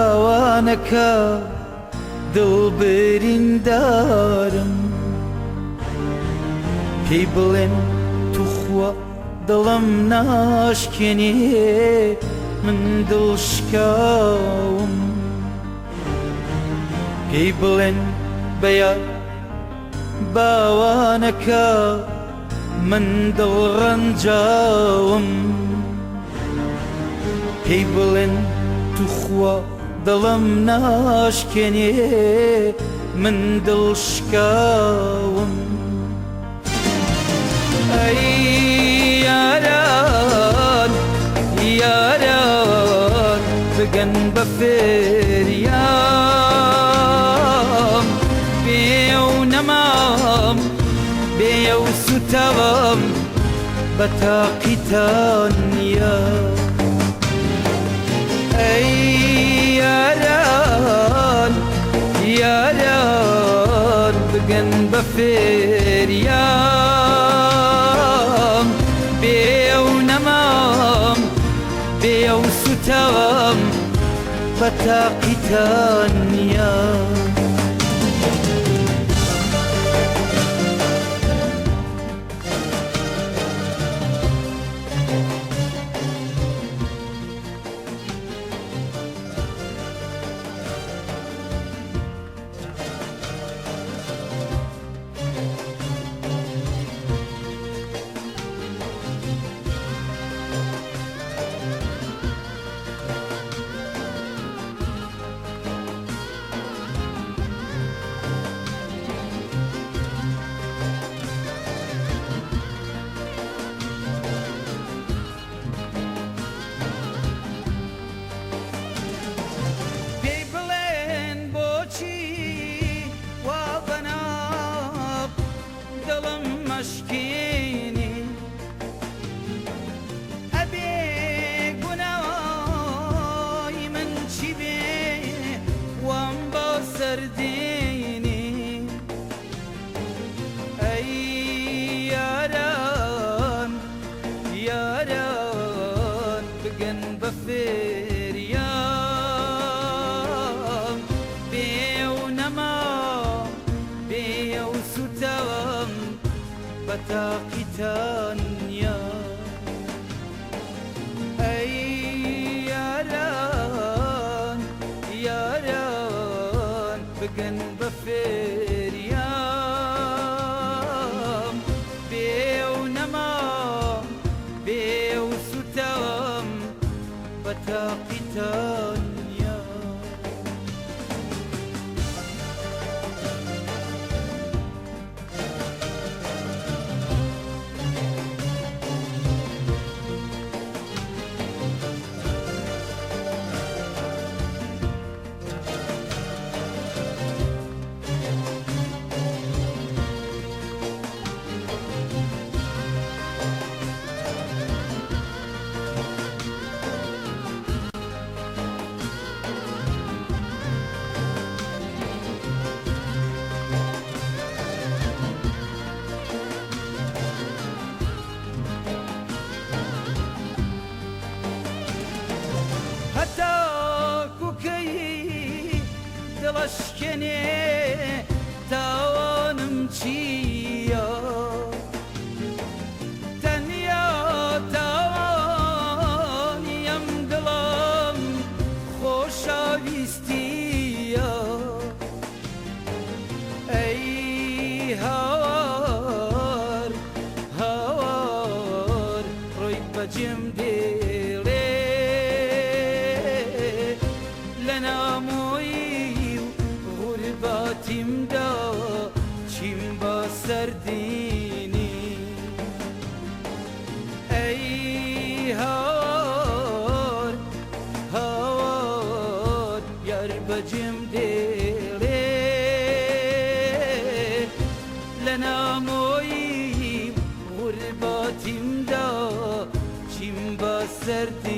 باوانەکە دڵبەریندارم پێی بڵێن توخوا دڵم ناشکێنێ من دڵشکاوم پێی بڵێن بەیار باوانەکە من دڵڕەنجاوم پێی بڵێن توخوا دڵم ناشکێنێ من دڵشکاوم ئەی یاران یاران بگەن بە فێریام بێ و نەمام بێ و سوتاوم بە تاقیتان نییە ئەی یاران یاران بگەن بە فێریام بێ و نەمام بێ و سوتاوم بە تاقیتان نییە مشکینی ئەبێ گوناوی من چی بێ وام بۆ سەردینی ئەی یاران یاران بگەن بە فێریام بێ و نەمام بێ و سوتاوم بە تاقیتان نییە ئەی یاران یاران بگەن بە فێریام بێ و نەمام بێ و سوتاوم بە تاقیتان نییە دڵشکێنێ تاوانم چییە تەنیا تاوانیم دڵم خۆشەویستیە ئەی هاوار هاوار ڕۆی بەجێم دێڵێ لە نامۆی غورباتیمدا چیم بە سەردینی ئەی هاوار هاوار یار بەجێم دێڵێ لە نامۆی غورباتیمدا چیم بە سەردینی